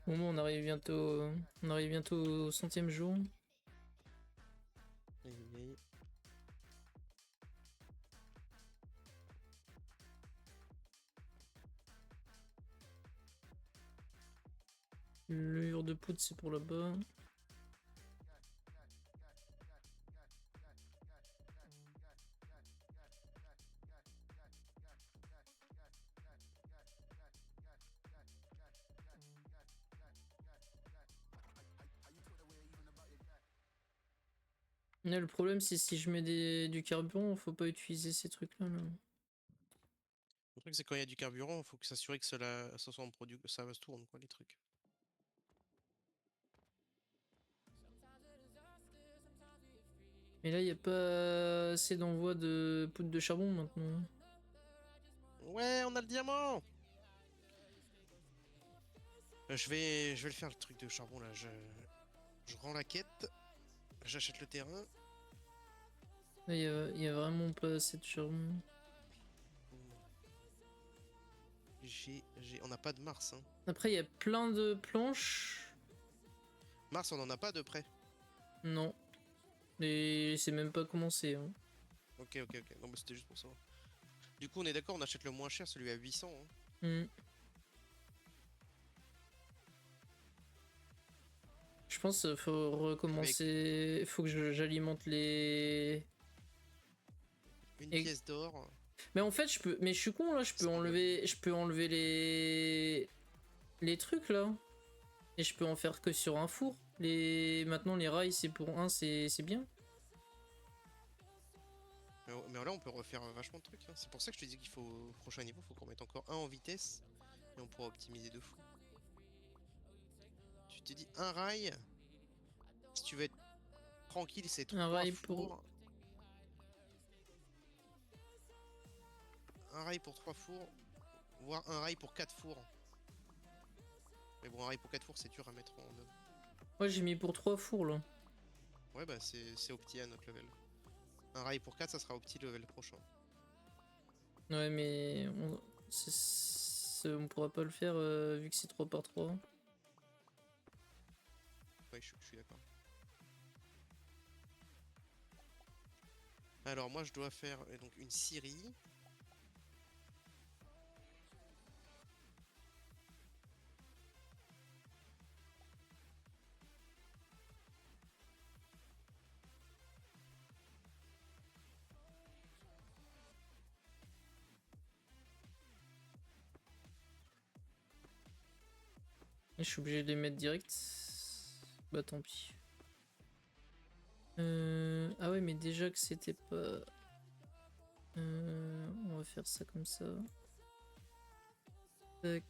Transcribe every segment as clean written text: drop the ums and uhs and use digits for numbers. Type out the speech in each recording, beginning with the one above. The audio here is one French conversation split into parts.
Bon, on arrive bientôt au 100e jour. Aïe, aïe, aïe. Le mur de poudre, c'est pour là-bas. Là, le problème, c'est si je mets du carburant, faut pas utiliser ces trucs-là. Là. Le truc, c'est quand il y a du carburant, il faut que s'assurer que ça soit en produit, que ça se tourne, quoi, les trucs. Mais là, il n'y a pas assez d'envoi de poudre de charbon maintenant. Ouais, on a le diamant! Je vais le faire, le truc de charbon, là. Je rends la quête, j'achète le terrain. Là, il y a vraiment pas assez de charbon. On n'a pas de Mars, hein. Après, il y a plein de planches. Mars, on en a pas de près. Non. Et c'est même pas commencé. Hein. Ok, ok, ok. Non, mais c'était juste pour savoir. Du coup, on est d'accord, on achète le moins cher, celui à 800. Hein. Hmm. Je pense qu'il faut Avec recommencer. Faut que j'alimente les. une Et... pièce d'or. Mais en fait, je peux. Mais je suis con là, Ça englobe. je peux enlever les trucs là. Et je peux en faire que sur un four. Maintenant, les rails, c'est pour un, c'est bien. Mais là, on peut refaire vachement de trucs. Hein. C'est pour ça que je te dis qu'il faut, au prochain niveau, faut qu'on mette encore un en vitesse. Et on pourra optimiser de fou. Tu te dis un rail. Si tu veux être tranquille, c'est Un trois rail pour. fours. Un rail pour 3 fours. Voire un rail pour 4 fours. Mais bon, un rail pour 4 fours, c'est dur à mettre en œuvre. Ouais, j'ai mis pour 3 fours là. Ouais, bah c'est opti à notre level. Un rail pour 4, ça sera opti level prochain. Ouais, mais on pourra pas le faire vu que c'est 3 par 3. Ouais, je suis d'accord. Alors, moi, je dois faire donc une scierie. Je suis obligé de les mettre direct. Bah tant pis. Ah ouais, mais déjà que c'était pas. On va faire ça comme ça. Tac.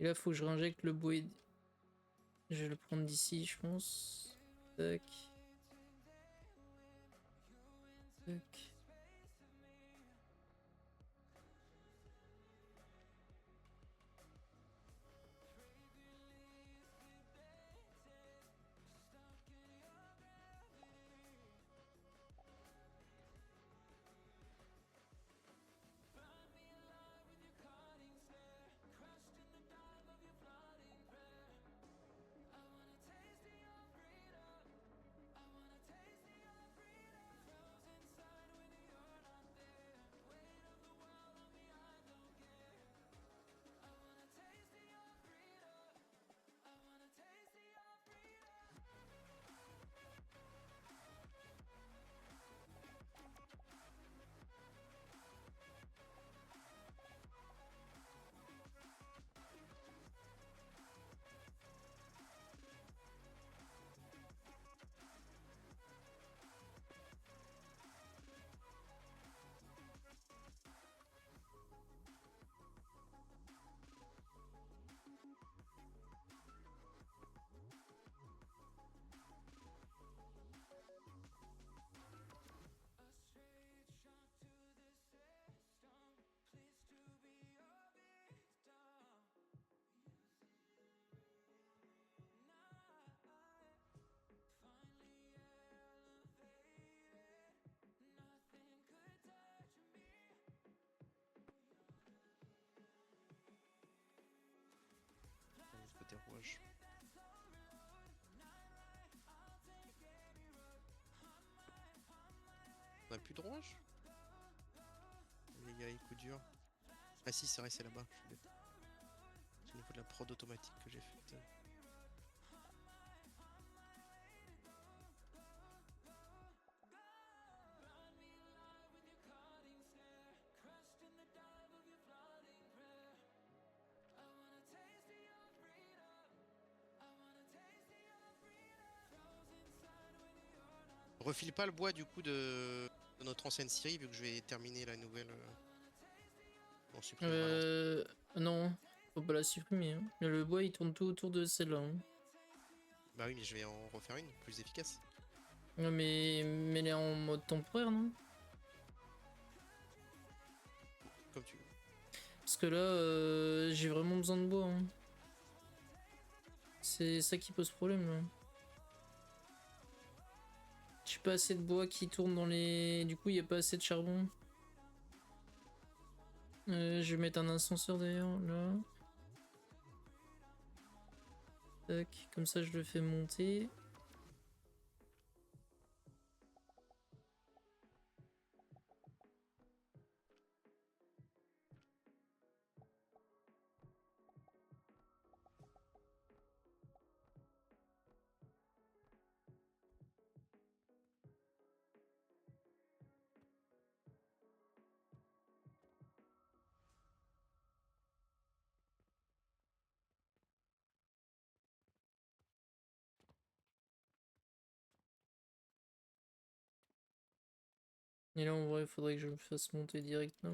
Et là, faut que je réinjecte le bois. Je vais le prendre d'ici, je pense. Tac. Tac. rouage. On a plus de rouage? Les gars, coup dur. Ah si, c'est vrai, c'est là-bas. Je suis bête. C'est au niveau de la prod automatique que j'ai faite. Refile pas le bois du coup de notre ancienne série vu que je vais terminer la nouvelle. On supprimera l'ancienne. Non, faut pas la supprimer. Hein. Mais le bois il tourne tout autour de celle-là. Hein. Bah oui, mais je vais en refaire une plus efficace. Non, mais elle est en mode temporaire, non? Comme tu veux. Parce que là, j'ai vraiment besoin de bois. Hein. C'est ça qui pose problème là. J'ai pas assez de bois qui tourne dans les. Du coup, il y a pas assez de charbon. Je vais mettre un ascenseur d'ailleurs là. Tac, comme ça je le fais monter. Et là, en vrai, il faudrait que je me fasse monter direct là.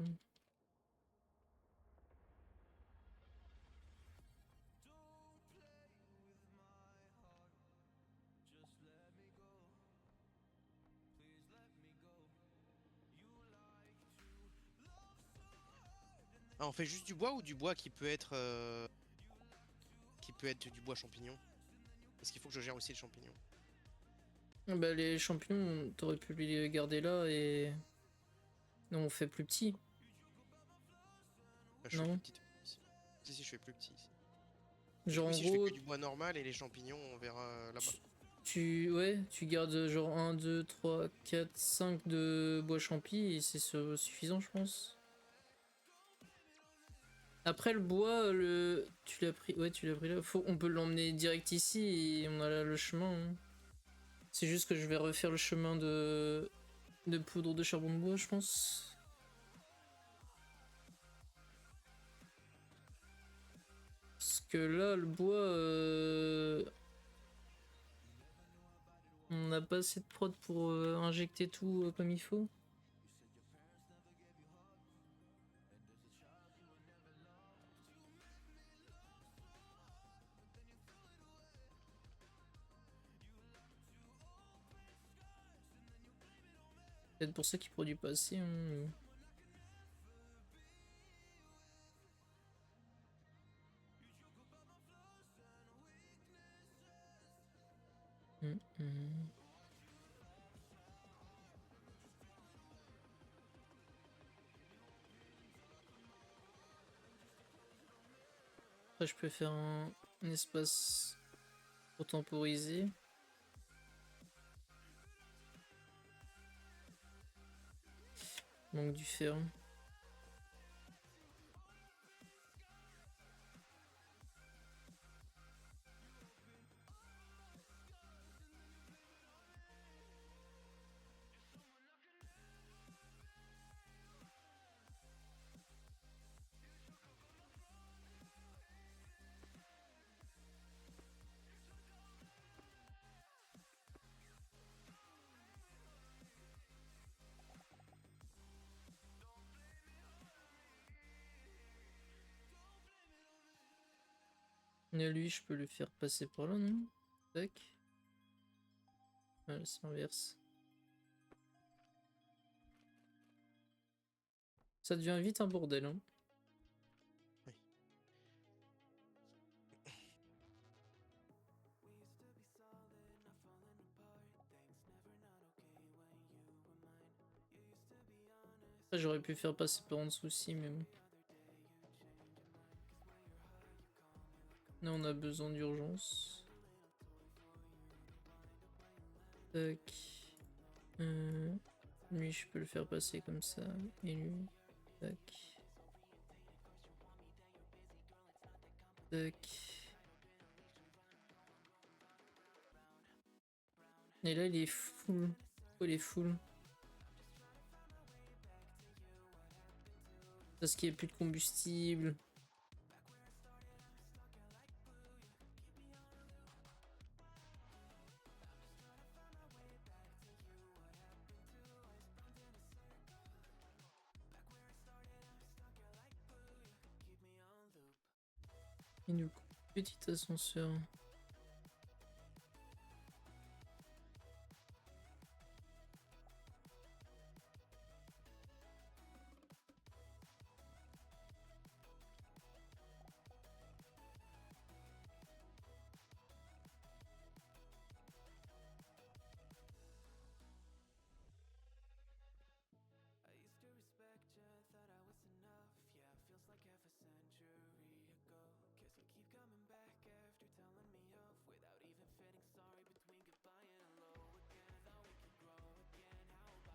Ah, on fait juste du bois ou du bois qui peut être du bois champignon? Parce qu'il faut que je gère aussi les champignons. Ah bah, les champignons, t'aurais pu les garder là et. Non, on fait plus petit. Bah, je fais plus Non. petit ici. Si, je fais plus petit ici. Mais du Genre coup, en si je fais que gros, du bois normal et les champignons, on verra là-bas. ouais, tu gardes genre 1, 2, 3, 4, 5 de bois champi et c'est suffisant, je pense. Après le bois, tu l'as pris, ouais, tu l'as pris là. On peut l'emmener direct ici et on a là le chemin. Hein. C'est juste que je vais refaire le chemin de poudre de charbon de bois, je pense. Parce que là, le bois, on n'a pas assez de prod pour injecter tout comme il faut. Peut-être pour ça qu'il produit pas assez. Hein. Hum. Après, je peux faire un espace pour temporiser. Manque du fer. Et lui, je peux le faire passer par là, non? Tac. Voilà, c'est l'inverse. Ça devient vite un bordel. Hein. Oui. J'aurais pu faire passer par en dessous aussi, mais bon. Là, on a besoin d'urgence. Tac. Lui, je peux le faire passer comme ça. Et lui. Tac. Tac. Et là, il est full. Pourquoi il est full? Parce qu'il n'y a plus de combustible. Et du coup, petit ascenseur.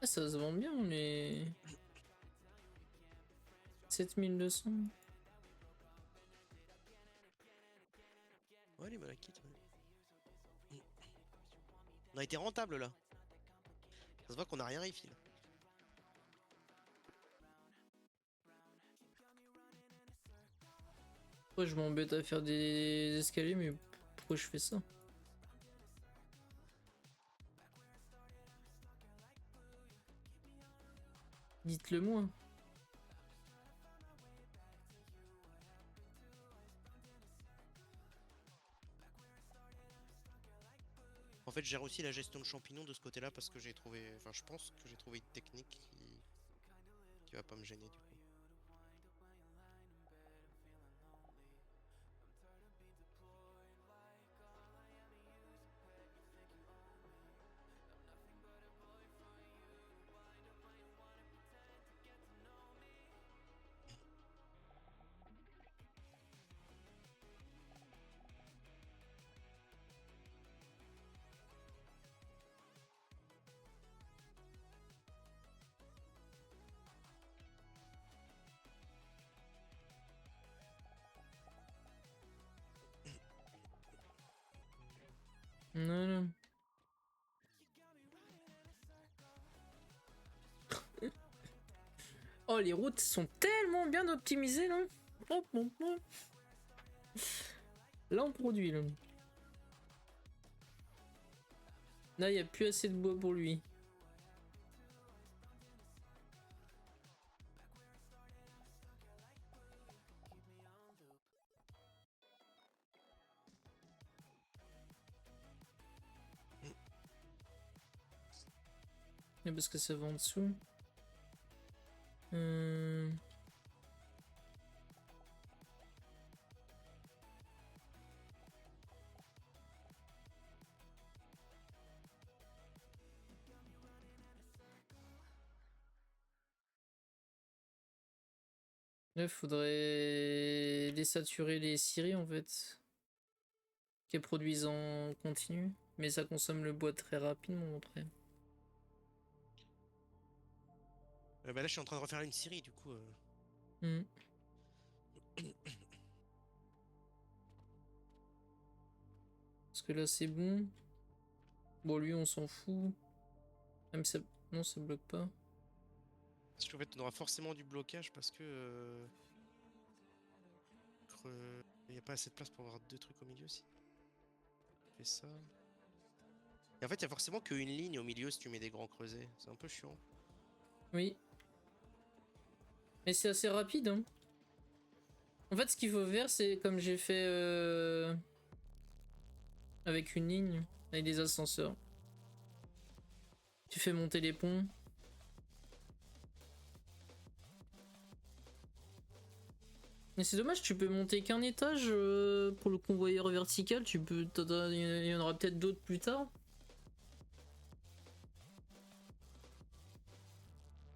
Ah, ça se vend bien, mais 7200. Ouais, les malakites, ouais. On a été rentable là. Ça se voit qu'on a rien refill. Pourquoi je m'embête à faire des escaliers, mais pourquoi je fais ça? Dites-le moi. En fait, je gère aussi la gestion de champignons de ce côté-là parce que j'ai trouvé. Enfin, je pense que j'ai trouvé une technique qui va pas me gêner du coup. Voilà. Oh, les routes sont tellement bien optimisées là. Hop, hop, hop. Là, on produit là. Là, il n'y a plus assez de bois pour lui. Mais parce que ça va en dessous. Là, faudrait désaturer les scieries en fait. Qui produisent en continu. Mais ça consomme le bois très rapidement après. Bah là, je suis en train de refaire une série du coup. Hmm. Parce que là, c'est bon. Bon, lui, on s'en fout. Même ça... Non, ça bloque pas. Parce qu'en fait, on aura forcément du blocage parce que. Il n'y a pas assez de place pour avoir deux trucs au milieu aussi. Fais ça. Et en fait, il y a forcément qu'une ligne au milieu si tu mets des grands creusets. C'est un peu chiant. Oui. Mais c'est assez rapide, hein. En fait, ce qu'il faut faire, c'est comme j'ai fait avec une ligne, avec des ascenseurs. Tu fais monter les ponts. Mais c'est dommage, tu peux monter qu'un étage pour le convoyeur vertical. Tu peux, il y en aura peut-être d'autres plus tard.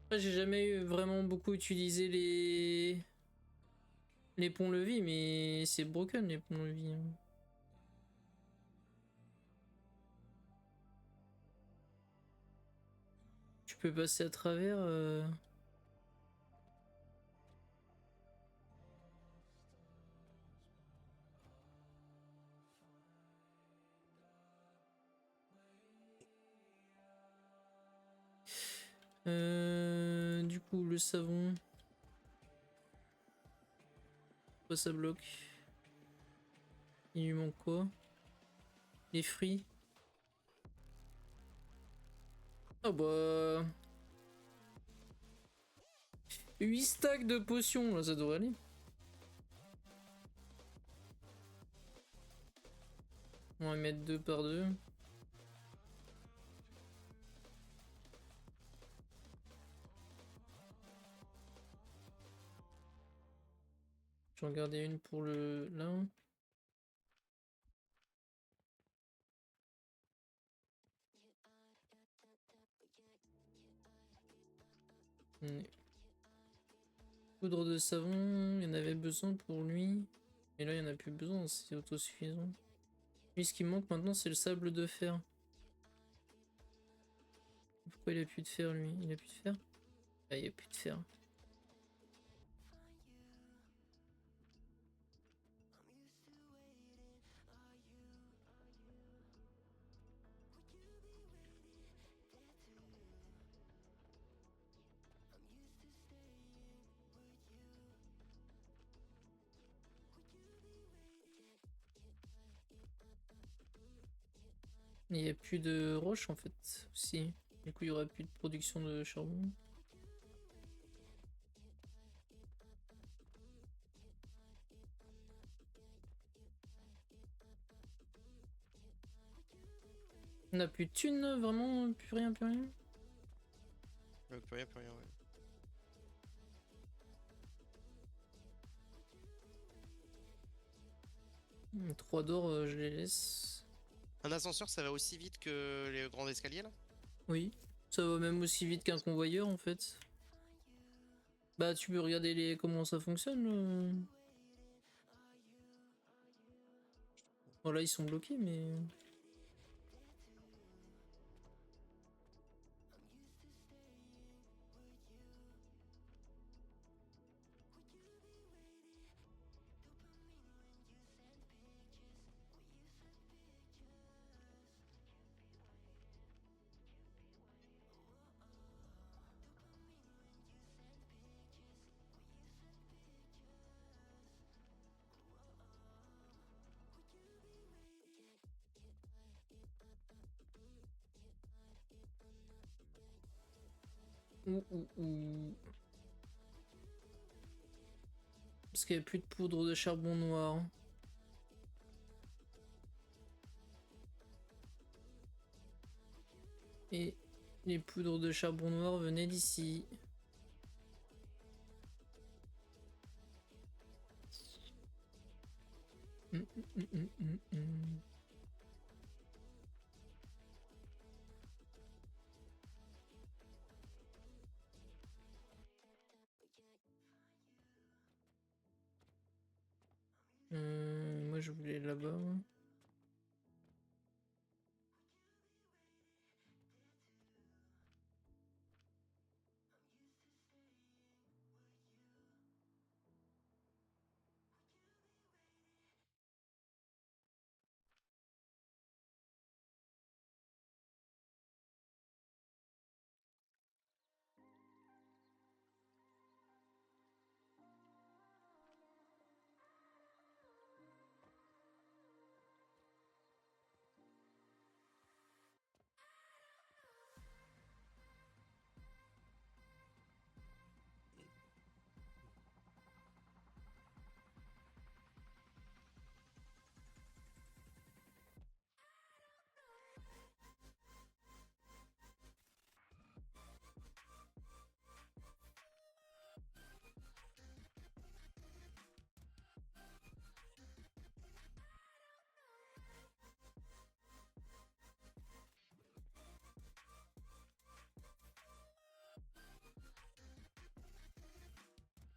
Après, j'ai jamais vraiment beaucoup utilisé Les ponts-levis, mais c'est broken les ponts-levis. Hein. Tu peux passer à travers. Du coup, le savon. Pourquoi ça bloque? Il lui manque quoi? Les fruits. Ah bah. 8 stacks de potions, là, ça devrait aller. On va mettre 2 par 2. Je vais en garder une pour le là. Poudre de savon, il y en avait besoin pour lui. Et là, il n'y en a plus besoin, c'est autosuffisant. Lui, ce qui me manque maintenant, c'est le sable de fer. Pourquoi il a plus de fer, lui? Il a plus de fer? Ah, il n'y a plus de fer. Il n'y a plus de roche en fait, aussi. Du coup, il n'y aura plus de production de charbon. On n'a plus de thunes, vraiment, plus rien, plus rien. Plus rien, ouais. 3 d'or, je les laisse. Un ascenseur, ça va aussi vite que les grands escaliers là? Oui, ça va même aussi vite qu'un convoyeur en fait. Bah, tu peux regarder comment ça fonctionne. Bon, là, ils sont bloqués, mais. Ouh. Parce qu'il n'y a plus de poudre de charbon noir. Et les poudres de charbon noir venaient d'ici. Moi je voulais là-bas.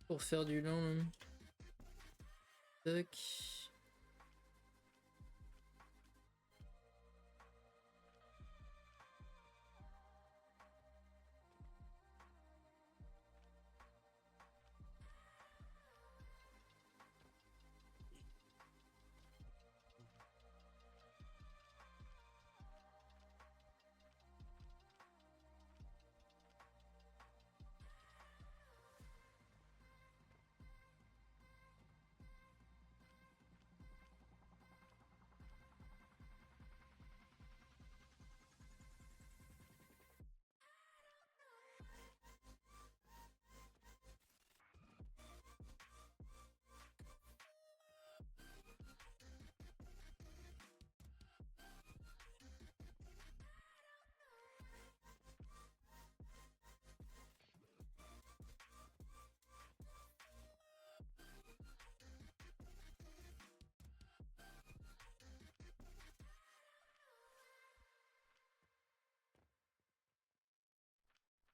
Pour faire du lin. Là. Tac.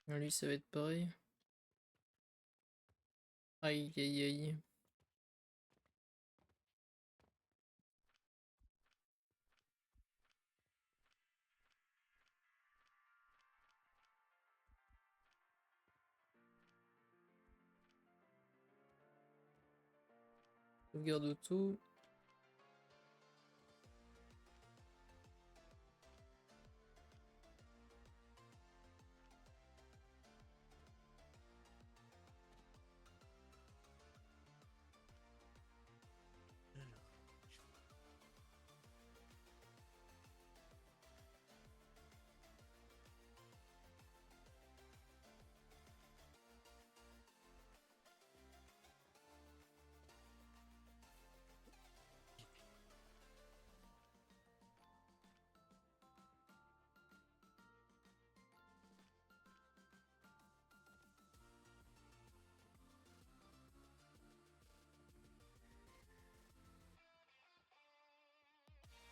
Ah, lui, ça va être pareil. Aïe, aïe, aïe. Sauvegarde auto.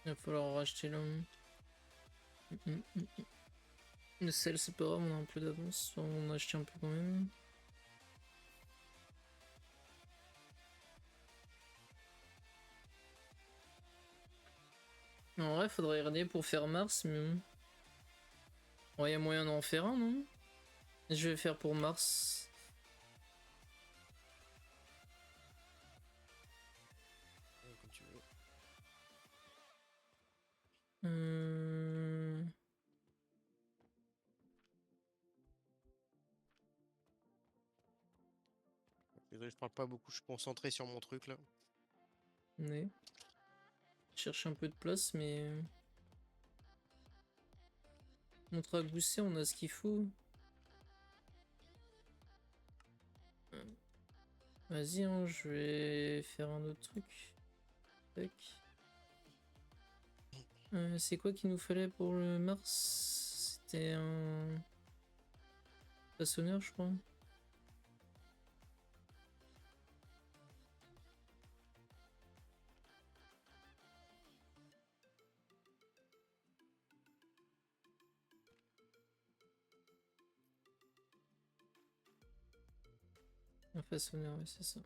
Il va falloir racheter l'homme. Le sel, c'est pas grave, on a un peu d'avance. On a acheté un peu quand même. En vrai, faudrait RD pour faire Mars, mais bon. Ouais, y a moyen d'en faire un, non? Je vais faire pour Mars. Comme tu veux. Désolé, je parle pas beaucoup, je suis concentré sur mon truc là. Ouais. Cherche un peu de place, mais. Montre à gousset, on a ce qu'il faut. Vas-y, hein, je vais faire un autre truc. Tac. C'est quoi qu'il nous fallait pour le Mars? C'était un façonneur, je crois. Un façonneur, ouais, c'est ça.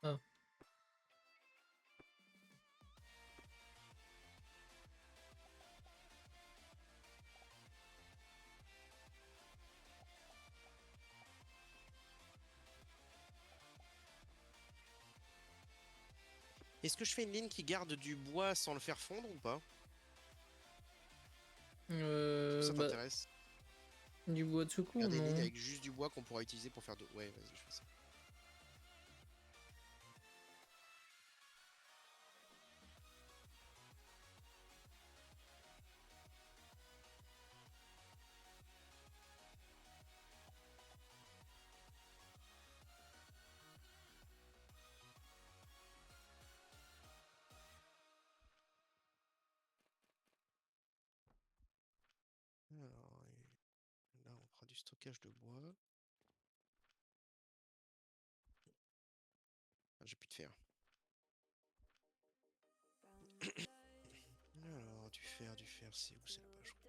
Ah. Est-ce que je fais une ligne qui garde du bois sans le faire fondre ou pas? Est-ce que ça Bah, t'intéresse? du bois tout court, Garder une ligne non? avec juste du bois qu'on pourra utiliser pour faire de. Ouais, vas-y, je fais ça. stockage de bois. Ah, j'ai plus de fer. Alors, du fer, c'est où? C'est là-bas, je crois.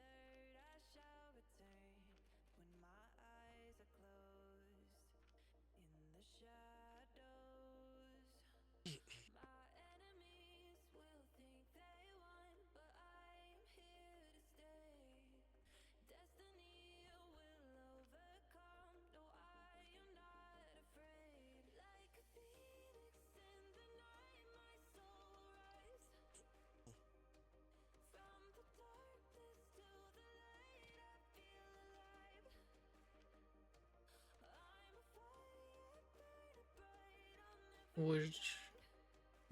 Wesh.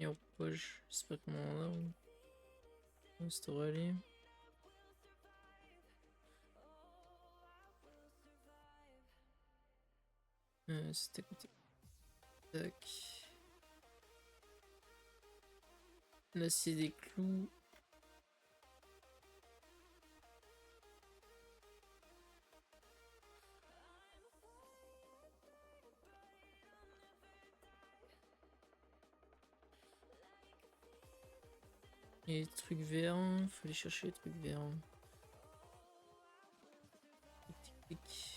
Yo, wesh. Je sais pas comment on a. Où ça devrait aller. C'était à côté. Tac. Là, c'est des clous. Et les trucs verts. Faut aller chercher les trucs verts. Tic, tic, tic.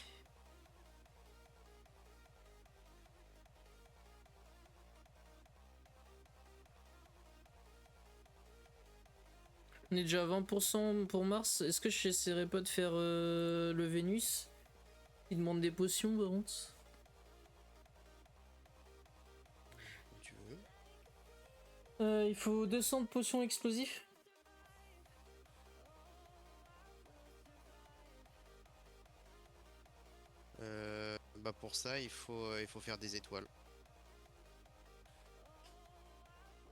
On est déjà à 20% pour Mars. Est-ce que j'essaierai pas de faire le Vénus? Il demande des potions par contre. Comme tu veux. Il faut 200 de potions explosives. Bah pour ça, il faut faire des étoiles.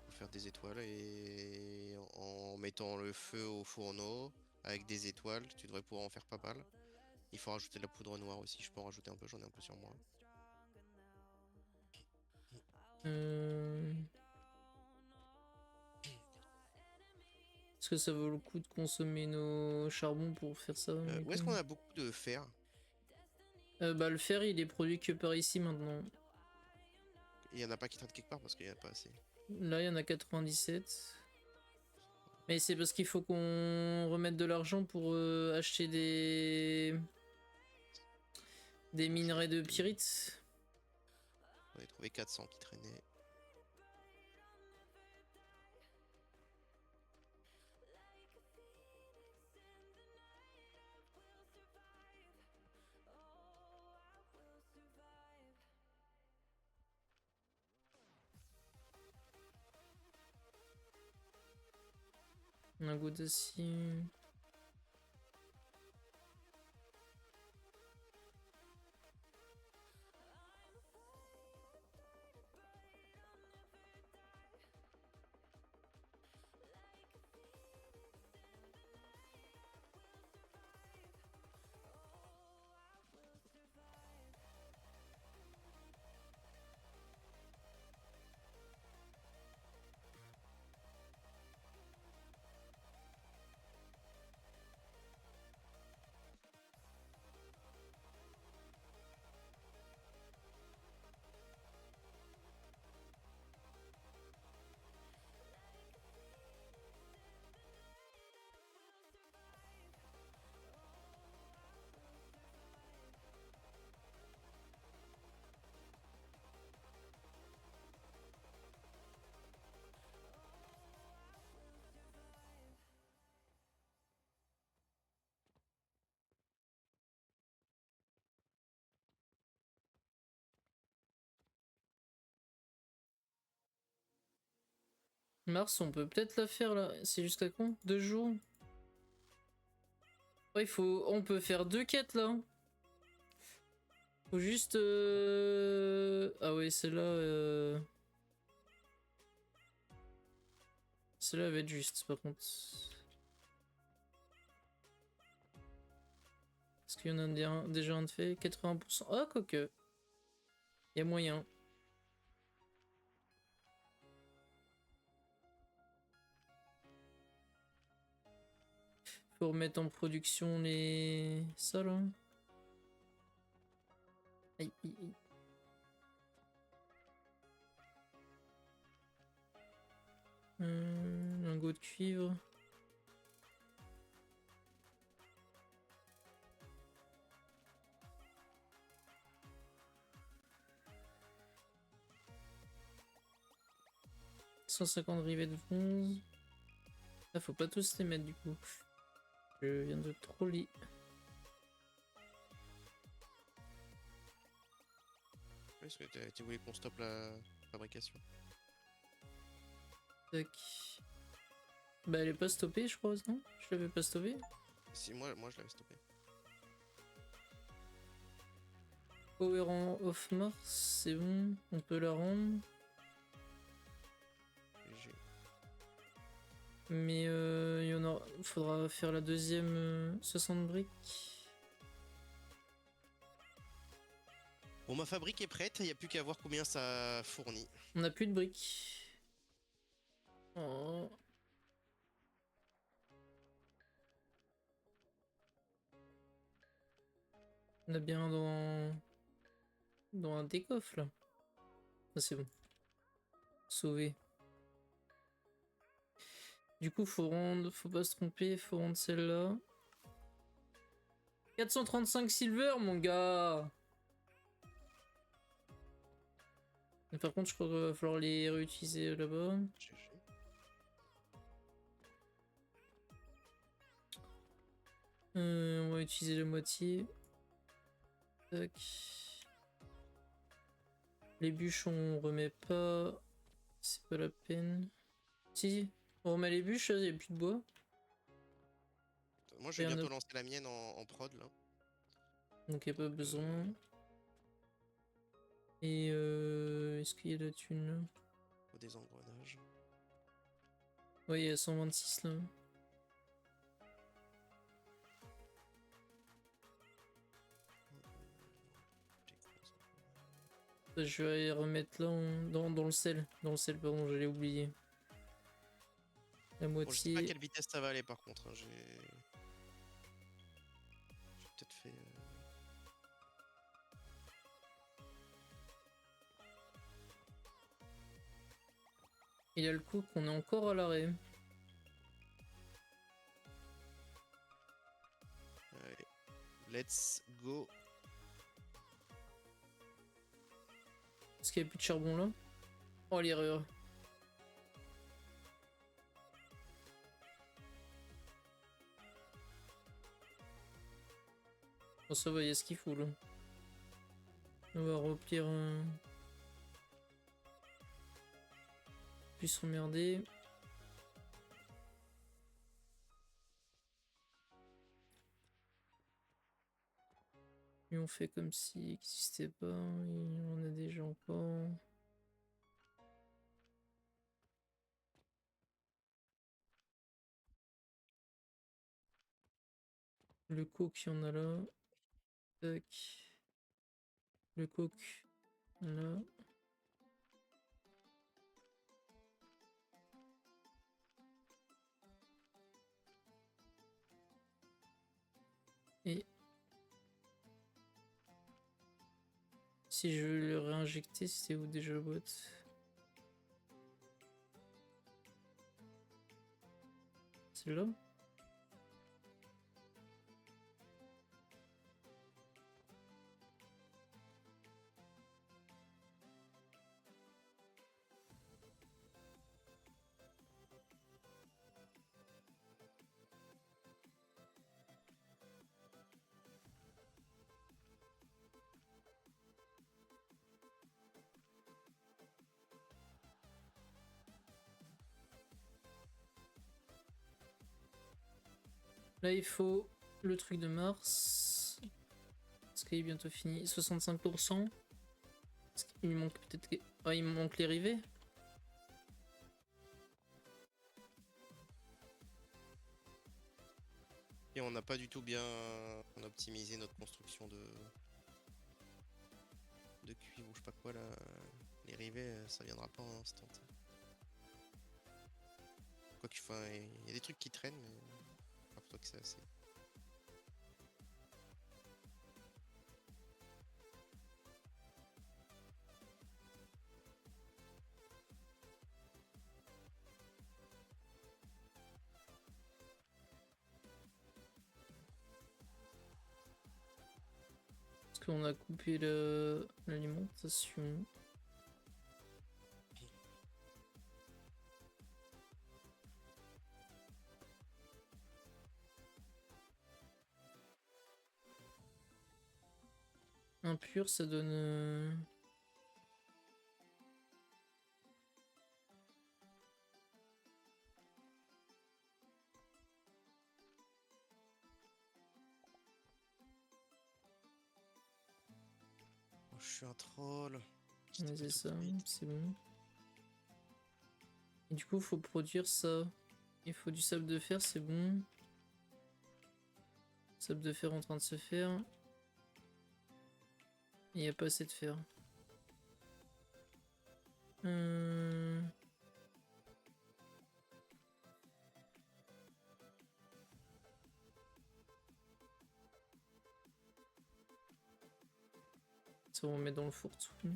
Faut faire des étoiles et en mettant le feu au fourneau avec des étoiles, tu devrais pouvoir en faire pas mal. Il faut rajouter de la poudre noire aussi. Je peux en rajouter un peu, j'en ai un peu sur moi. Euh... Est-ce que ça vaut le coup de consommer nos charbons pour faire ça? Où est-ce qu'on a beaucoup de fer? Bah le fer il est produit que par ici maintenant. Il y en a pas qui traînent quelque part parce qu'il y en a pas assez. Là il y en a 97. Mais c'est parce qu'il faut qu'on remette de l'argent pour acheter des minerais de pyrite. On a trouvé 400 qui traînaient. Un goût d'acier. Mars, on peut peut-être la faire là. C'est jusqu'à quand? 2 jours? Ouais, on peut faire 2 quêtes là. Faut juste. Ah ouais, celle-là. Celle-là va être juste par contre. Est-ce qu'il y en a déjà un de fait? 80%. Ah, quoique. Il y a moyen. Faut remettre en production les... ça là. Aïe, aïe, aïe. Lingot de cuivre. « 150 rivets de bronze. Ah, faut pas tous les mettre du coup. Je viens de trop lire. Oui, parce que tu voulais qu'on stoppe la fabrication. Tac. Bah elle est pas stoppée je crois, non? Je l'avais pas stoppée. Si, moi je l'avais stoppé. Power of Mars, c'est bon, on peut la rendre. GG. Mais il y en a, faudra faire la deuxième 60 briques. Bon, ma fabrique est prête, il n'y a plus qu'à voir combien ça fournit. On a plus de briques. Oh. On a bien dans un des coffres là. Ah, c'est bon. Sauvé. Du coup, faut rendre, faut pas se tromper, faut rendre celle-là. 435 silver, mon gars. Mais par contre, je crois qu'il va falloir les réutiliser là-bas. GG. On va utiliser la moitié. Tac. Les bûches, on remet pas. C'est pas la peine. Si, on remet les bûches, il n'y a plus de bois. Moi je vais Rien bientôt à- lancer la mienne en prod là. Donc il n'y a pas besoin. Et est-ce qu'il y a de la thune? Au désengrenage. Ouais, il y a 126 là. Je vais les remettre là dans le sel. Dans le sel, pardon, j'allais oublier. La Bon, je sais pas à moitié. quelle vitesse ça va aller par contre. Hein. J'ai peut-être fait. Il y a le coup qu'on est encore à l'arrêt. Allez. Let's go. Est-ce qu'il n'y a plus de charbon là? Oh l'erreur. Bon, ça va, il y a ce qu'il faut là. On va remplir un. Puis s'emmerder. Et on fait comme s'il n'existait pas. Il en a déjà encore. Le coke, il y en a là. Tac. Le coke, là. Et si je veux le réinjecter, c'était où déjà la boîte? Celle-là? Là, il faut le truc de Mars. Parce qu'il est bientôt fini. 65%. Il me manque peut-être. Ah, il me manque les rivets. Et on n'a pas du tout bien optimisé notre construction de cuivre ou je sais pas quoi là. Les rivets, ça viendra pas en instant. Quoi qu'il faut, il y a des trucs qui traînent, mais rappelle-toi que c'est assez. qu'on a coupé l'alimentation. Impur, ça donne... Oh, je suis un troll. Ouais, c'est ça, c'est bon. Et du coup, faut produire ça. Il faut du sable de fer, c'est bon. Sable de fer en train de se faire. Il n'y a pas assez de fer. Ça, on met dans le four tout.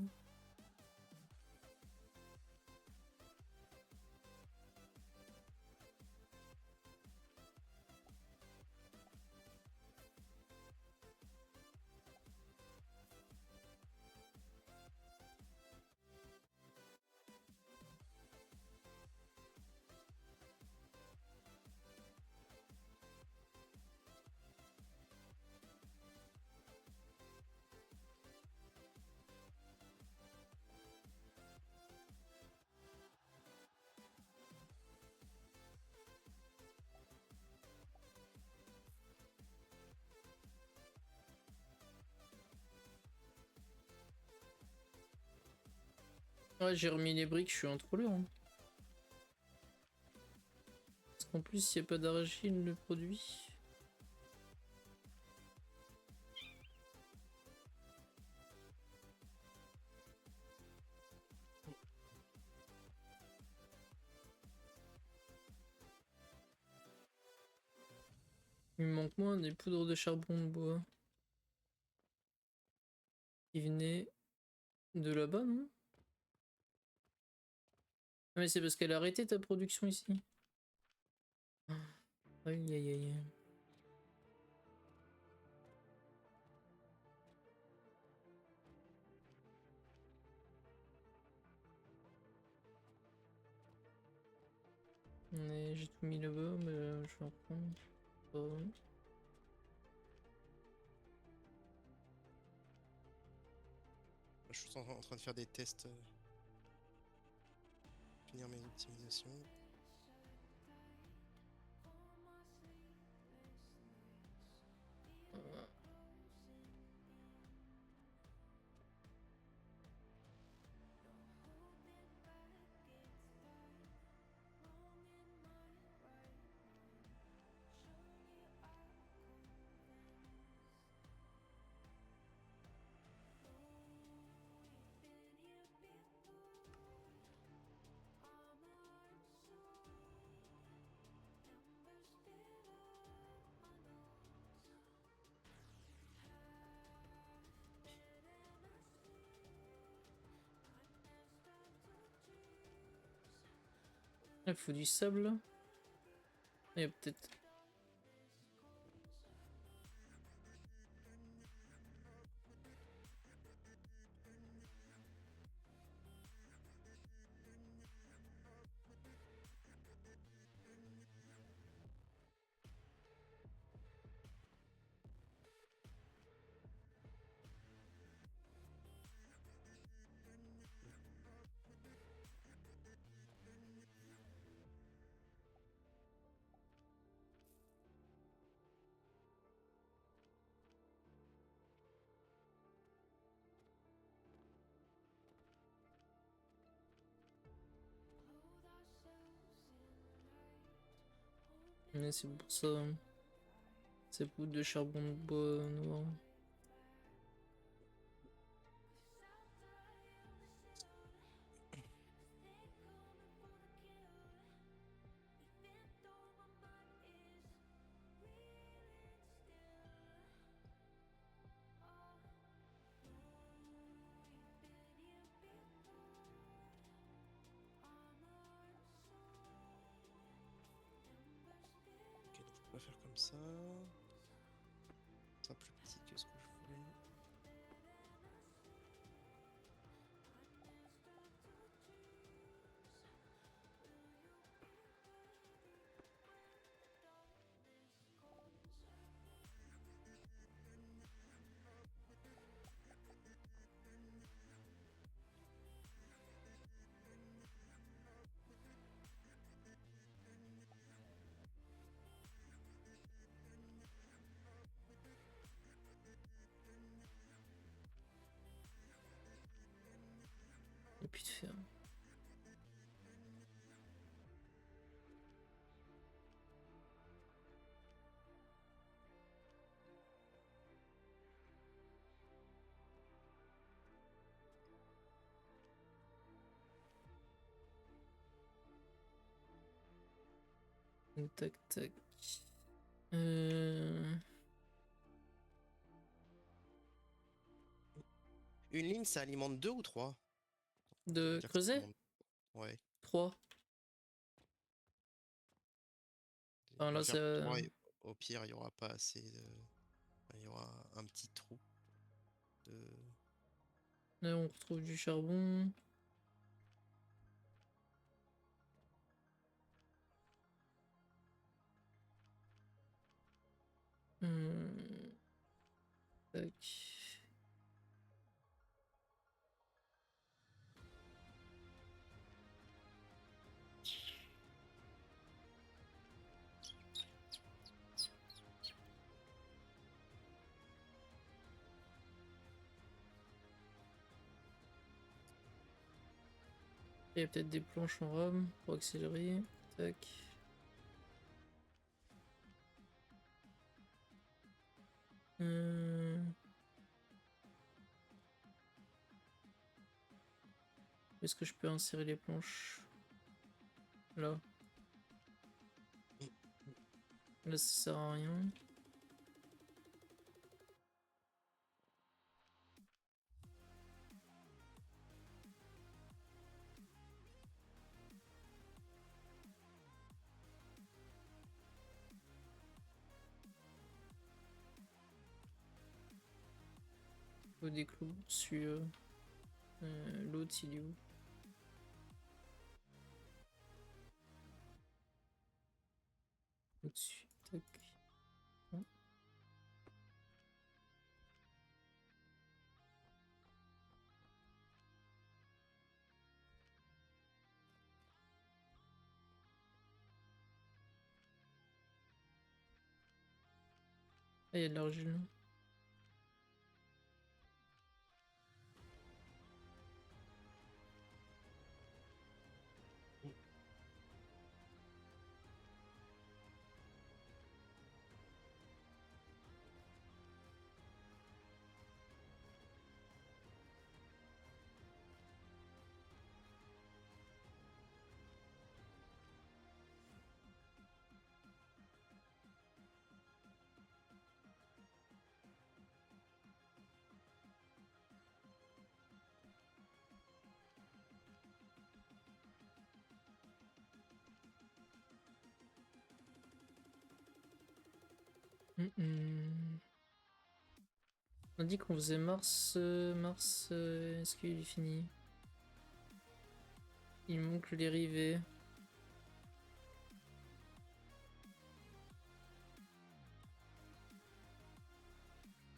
Ouais, j'ai remis les briques, je suis un troller. Hein. Parce qu'en plus, il n'y a pas d'argile, le produit. Il me manque moins des poudres de charbon de bois. Qui venaient de là-bas, non? Ah, mais c'est parce qu'elle a arrêté ta production ici. Aïe aïe aïe. J'ai tout mis là-bas, mais je vais en prendre. Je suis en train de faire des tests. Finir mes optimisations. Il faut du sable. Et peut-être. Mais c'est pour ça. C'est poudre de charbon de bois noir. Ok, donc on va faire comme ça. Ça sera plus petit que ce que je voulais. Tac, tac. Une ligne, ça alimente 2 ou 3? De creuset? Ouais. 3. Enfin, Je vais là, faire c'est... 3 et au pire, il y aura pas assez de. Il y aura un petit trou de. Là, on retrouve du charbon. Tac. Il y a peut-être des planches en rame pour accélérer. Tac. Est-ce que je peux insérer les planches? Là. Là, ça sert à rien. Faut des clous sur l'autre, il est où? Au-dessus. Tac. Oh. Ah, il y a de l'argile. On a dit qu'on faisait Mars. Mars, est-ce qu'il est fini? Il manque les rivets.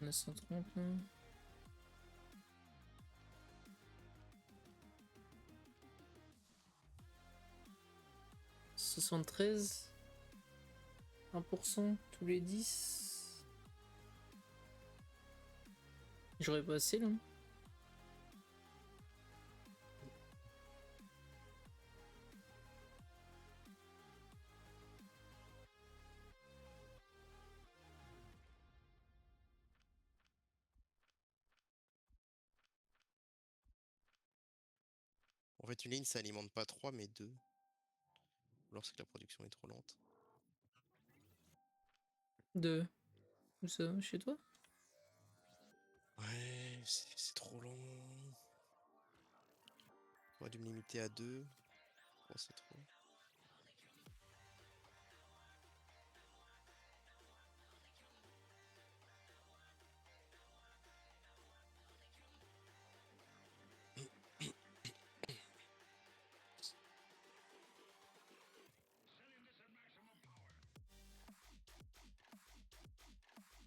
On a 130 là. 73. 1% tous les 10. J'aurais pas assez là. En fait, une ligne, ça alimente pas 3 mais 2. Lorsque la production est trop lente. De. Où ça? Chez toi? Ouais, c'est trop long. J'aurais dû me limiter à 2. 3, c'est trop.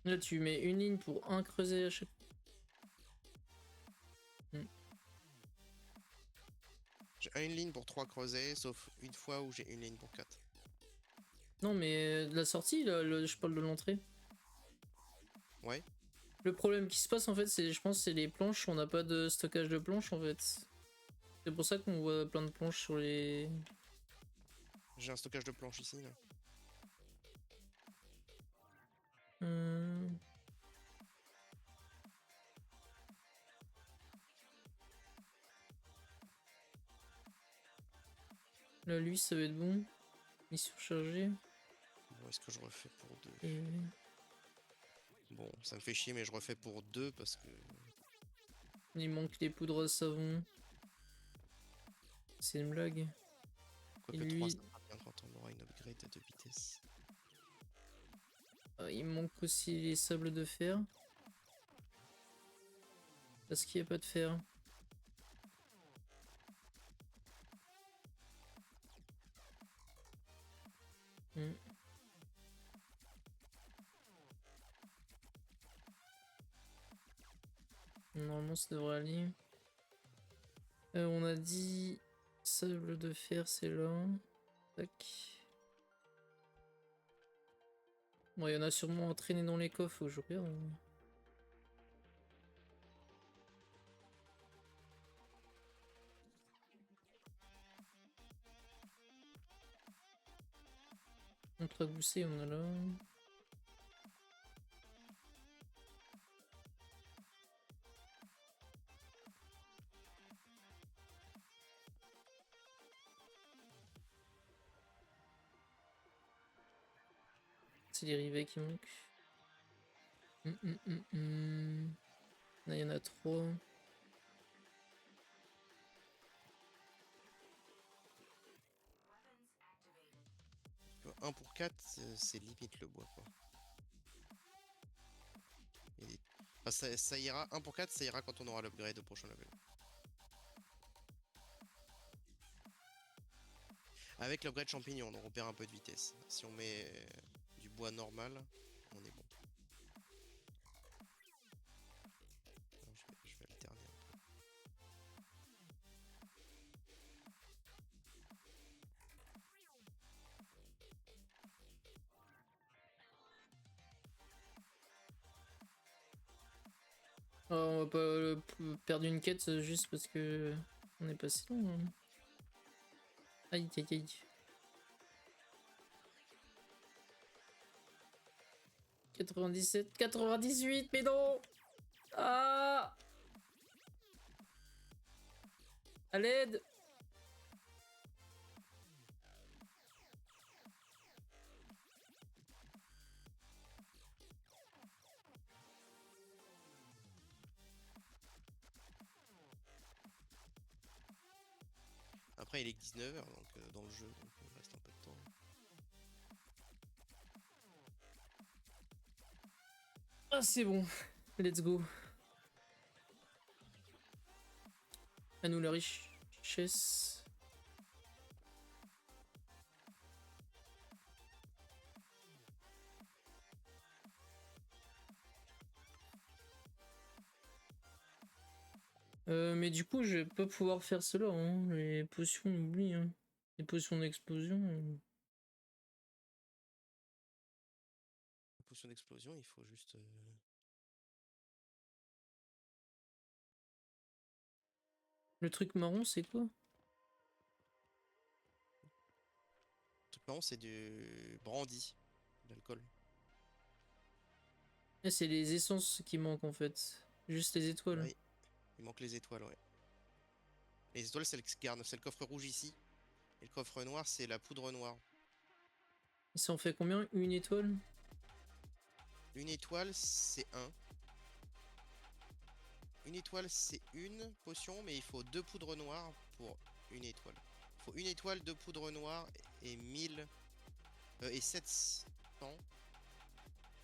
Là, tu mets une ligne pour un creuset à chaque. J'ai une ligne pour 3 creusets, sauf une fois où j'ai une ligne pour 4. Non, mais la sortie, là, je parle de l'entrée. Ouais. Le problème qui se passe en fait, c'est, je pense, c'est les planches. On n'a pas de stockage de planches en fait. C'est pour ça qu'on voit plein de planches sur les. J'ai un stockage de planches ici, là. Là, lui, ça va être bon. Il est surchargé. est-ce que je refais pour 2? Et... Bon, ça me fait chier, mais je refais pour 2 parce que... Il manque les poudres à savon. C'est une blague. Quoique Et 3, lui... ça sera bien quand on aura une upgrade de vitesse. Il manque aussi les sables de fer. Parce qu'il n'y a pas de fer. Hmm. Normalement, ça devrait aller. On a dit sable de fer, c'est là. Tac. Bon, il y en a sûrement entraîné dans les coffres, faut que je regarde. Contre gousset, on a là. C'est les rivets qui manquent. Là, il y en a 3. Tu vois, 1 pour 4, c'est limite le bois, quoi. Enfin, ça ira, 1 pour 4, ça ira quand on aura l'upgrade au prochain level. Avec l'upgrade champignon, donc on perd un peu de vitesse. Si on met du bois normal, on est bon. Alors, je vais alterner un peu. On va pas perdre une quête juste parce que on est passé loin. Hein. Aïe aïe aïe. 97, 98, mais non. Ah, à l'aide. Après, il est que 19h donc, dans le jeu, donc il reste un peu de temps. Ah, c'est bon. Let's go. À nous la richesse. Mais du coup, je vais pas pouvoir faire cela. Hein. Les potions, oublie. Hein. Les potions d'explosion. La potion d'explosion, il faut juste... Le truc marron, c'est quoi? Le truc marrant, c'est du brandy, de l'alcool. Ah, c'est les essences qui manquent en fait. Juste les étoiles. Oui, il manque les étoiles, ouais. Les étoiles, c'est le coffre rouge ici. Et le coffre noir, c'est la poudre noire. Et ça en fait combien? Une étoile? Une étoile, c'est 1. Une étoile, c'est une potion, mais il faut 2 poudres noires pour une étoile. Il faut une étoile, 2 poudres noires et 1000 et 700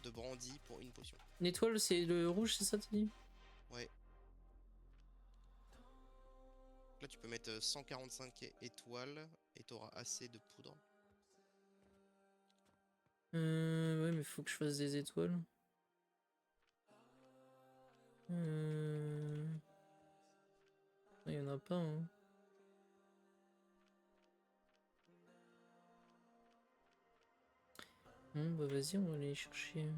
de brandy pour une potion. Une étoile, c'est le rouge, c'est ça, tu dis? Ouais. Là, tu peux mettre 145 étoiles et t'auras assez de poudre. Ouais, mais faut que je fasse des étoiles. Il y en a pas, hein. Bon, bah vas-y, on va aller chercher.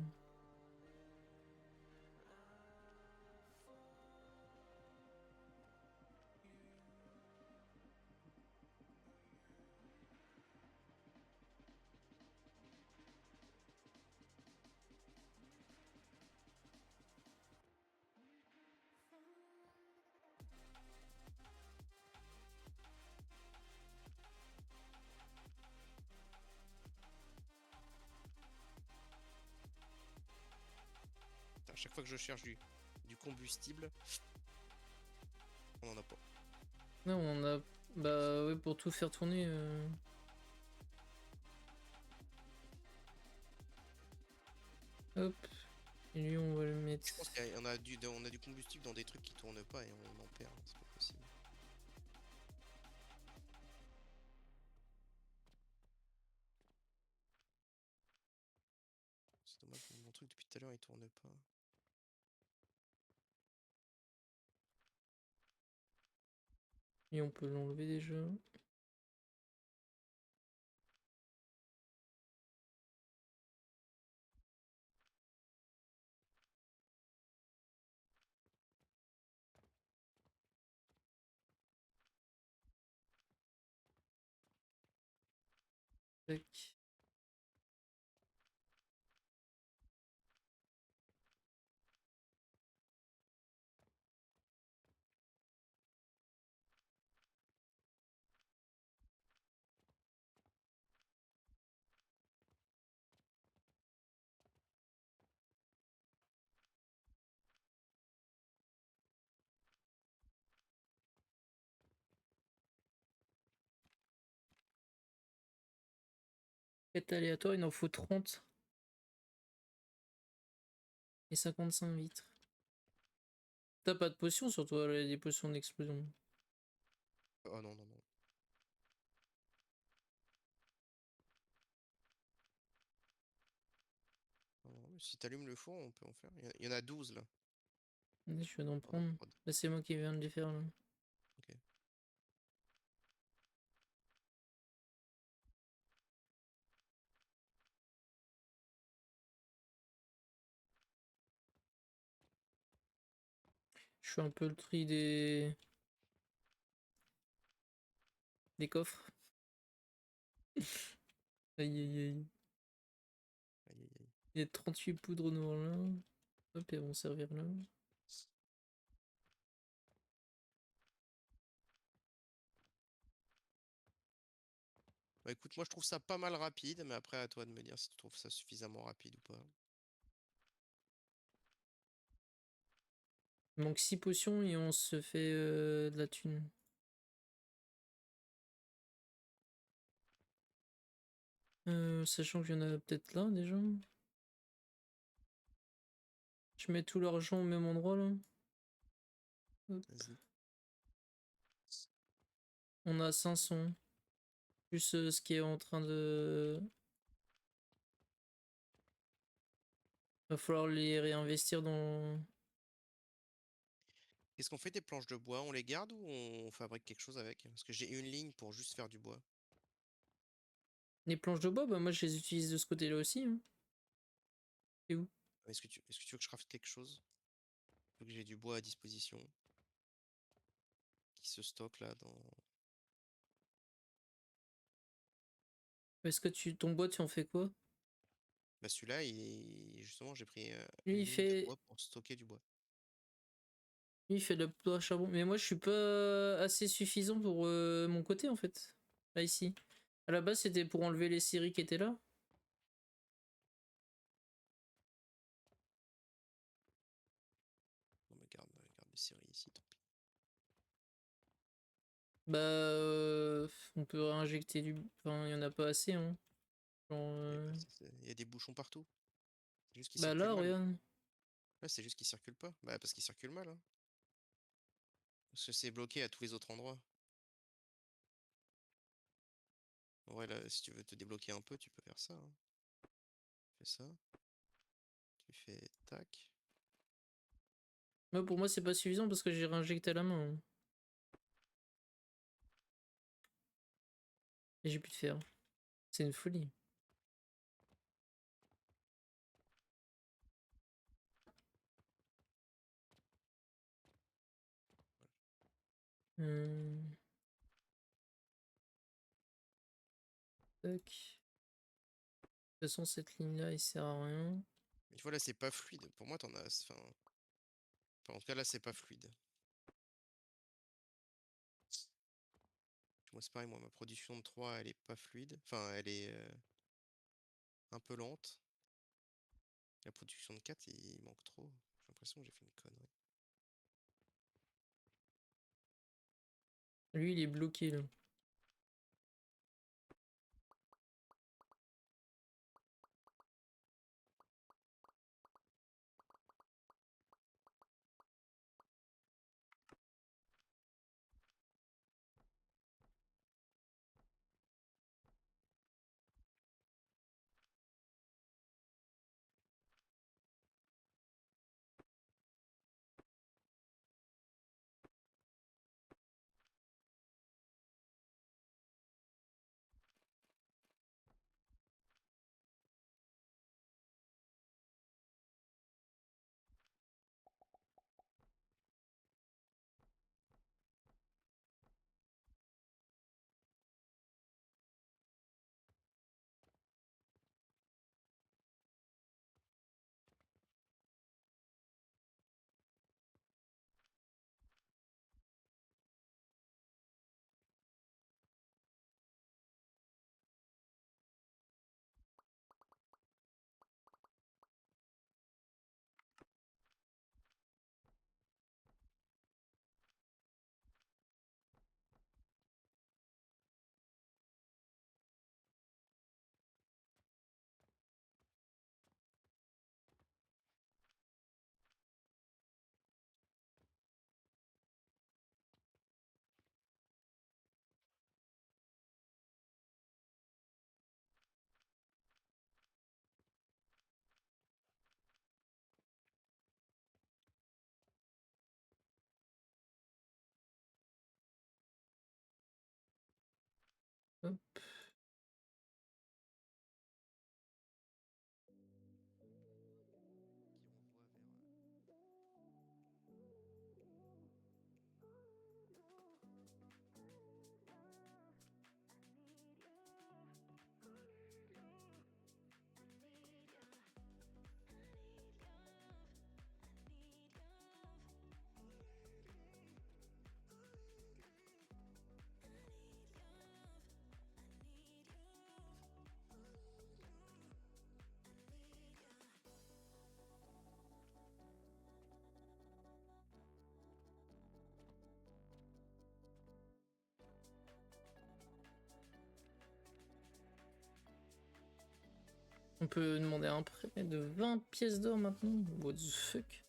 chaque fois que je cherche du combustible, on en a pas. Non, on a. Bah ouais, pour tout faire tourner. Hop. Et lui, on va le mettre. Je pense on a du combustible dans des trucs qui tournent pas et on en perd, hein, c'est pas possible. C'est dommage, mon truc depuis tout à l'heure il tourne pas. Et on peut l'enlever déjà. Tac. Quête aléatoire, il en faut 30. Et 55 vitres. T'as pas de potions sur toi, là, des potions d'explosion. Oh non, non, non. Non, mais si t'allumes le four, on peut en faire. Il y en a 12 là. Allez, je vais en Dans la prendre. prod. Là, c'est moi qui viens de les faire, là. Ok. Je fais un peu le tri des coffres. Aïe, aïe, aïe. Aïe, aïe, aïe. Il y a 38 poudres noires là. Hop, elles vont servir là. Bah écoute, moi je trouve ça pas mal rapide, mais après à toi de me dire si tu trouves ça suffisamment rapide ou pas. Il manque 6 potions et on se fait de la thune. Sachant qu'il y en a peut-être là déjà. Je mets tout l'argent au même endroit là. Hop. Vas-y. On a 500. Plus ce qui est en train de... Va falloir les réinvestir dans... Est-ce qu'on fait des planches de bois? On les garde ou on fabrique quelque chose avec? Parce que j'ai une ligne pour juste faire du bois. Les planches de bois, bah moi je les utilise de ce côté-là aussi. Hein. C'est où? Est-ce que tu veux que je crafte quelque chose? Vu que j'ai du bois à disposition qui se stocke là dans. Est-ce que ton bois, tu en fais quoi? Bah celui-là, justement, j'ai pris Lui, une il ligne de fait... bois pour stocker du bois. Lui, il fait de la poudre à charbon. Mais moi, je suis pas assez suffisant pour mon côté, en fait. Là, ici. À la base, c'était pour enlever les séries qui étaient là. Non mais garde les séries ici, tant pis. Bah, on peut réinjecter du... Enfin, il y en a pas assez, hein. Genre, Il y a des bouchons partout. C'est juste qu'ils bah circulent là, mal. regarde. Ouais, c'est juste qu'ils circulent pas. Bah parce qu'ils circulent mal, hein. Parce que c'est bloqué à tous les autres endroits. Ouais, là, si tu veux te débloquer un peu, tu peux faire ça, hein. Fais ça. Tu fais tac. Moi, pour moi, c'est pas suffisant parce que j'ai réinjecté à la main. Hein. Et j'ai plus de fer. C'est une folie. Hum, tac. De toute façon, cette ligne-là, elle sert à rien. Mais tu vois, là, c'est pas fluide. Pour moi, t'en as. Enfin, en tout cas, là, c'est pas fluide. Moi, c'est pareil, moi, ma production de 3 elle est pas fluide. Enfin, elle est un peu lente. La production de 4 il manque trop. l'impression que j'ai fait une connerie. Lui, il est bloqué là. Hop. Qui renvoie vers. On peut demander un prêt de 20 pièces d'or maintenant. What the fuck?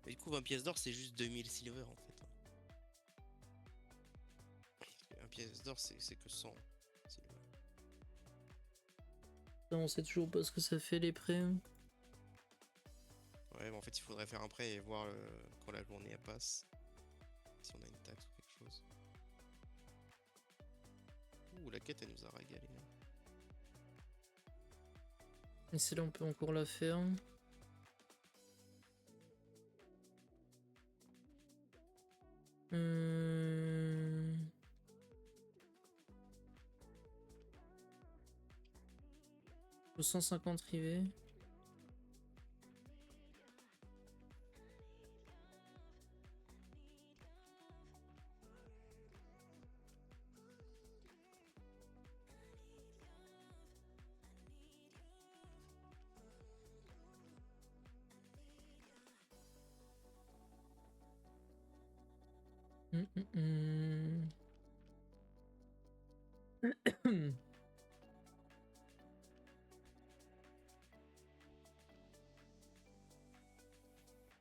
Mais du coup, 20 pièces d'or, c'est juste 2000 silver en fait. Un pièce d'or, c'est que 100 silver. On sait toujours pas ce que ça fait les prêts. Ouais, mais en fait, il faudrait faire un prêt et voir quand la journée elle passe. Si on a une taxe ou quelque chose. Ouh, la quête, elle nous a régalé. Et celle-là, on peut encore la faire. Euh... 150 rivets.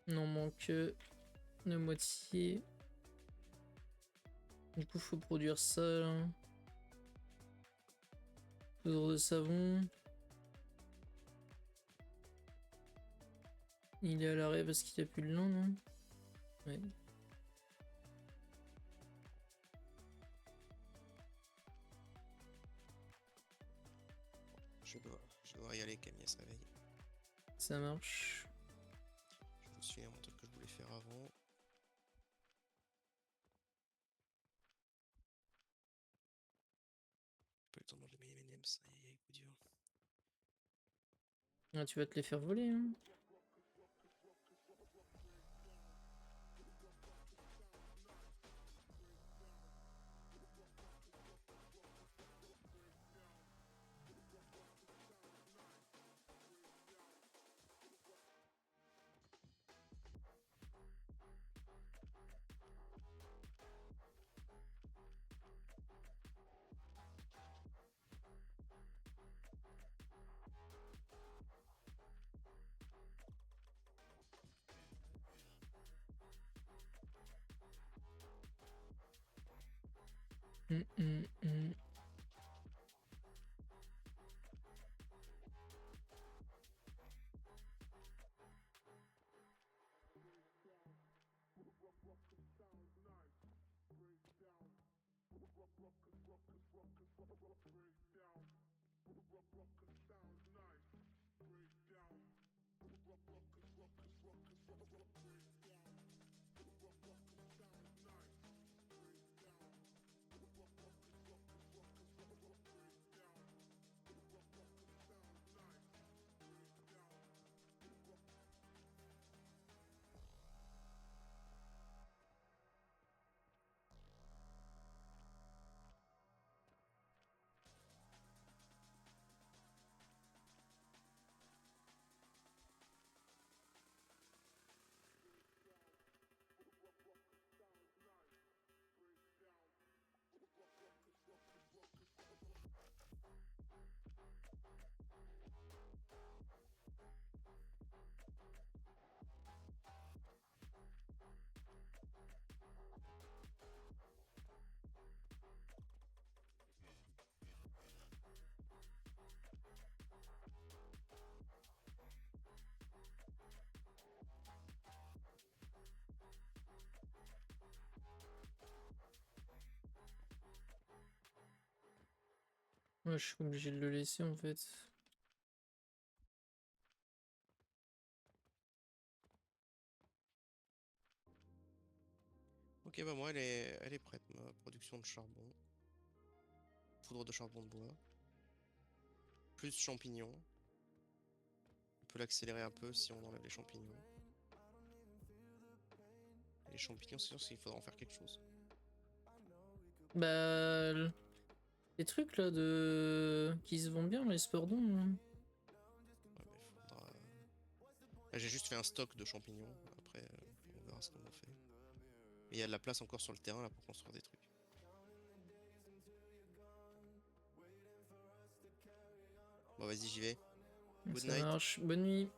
Il en manque la moitié. Du coup, faut produire ça là. Poudre de savon. Il est à l'arrêt parce qu'il a plus de lin, non? Ouais. Je dois y aller, Camille, ça veille. Ça marche. Je me souviens un truc que je voulais faire avant. Pas le temps de manger mes M&M's, aïe aïe, coup dur. Ah, tu vas te les faire voler, hein. Hum, hum, hum. Ouais, je suis obligé de le laisser en fait. Ok, bah moi elle est prête, ma production de charbon. Poudre de charbon de bois. Plus champignons. On peut l'accélérer un peu si on enlève les champignons. Et les champignons, c'est sûr qu'il faudra en faire quelque chose. Bah, les trucs là de qui se vendent bien, les spordons. Hein. Ouais, mais faudra... Là, j'ai juste fait un stock de champignons. Après, on verra ce qu'on en fait. Mais il y a de la place encore sur le terrain là pour construire des trucs. Bon, vas-y, j'y vais. Good Ça night. marche. Bonne nuit.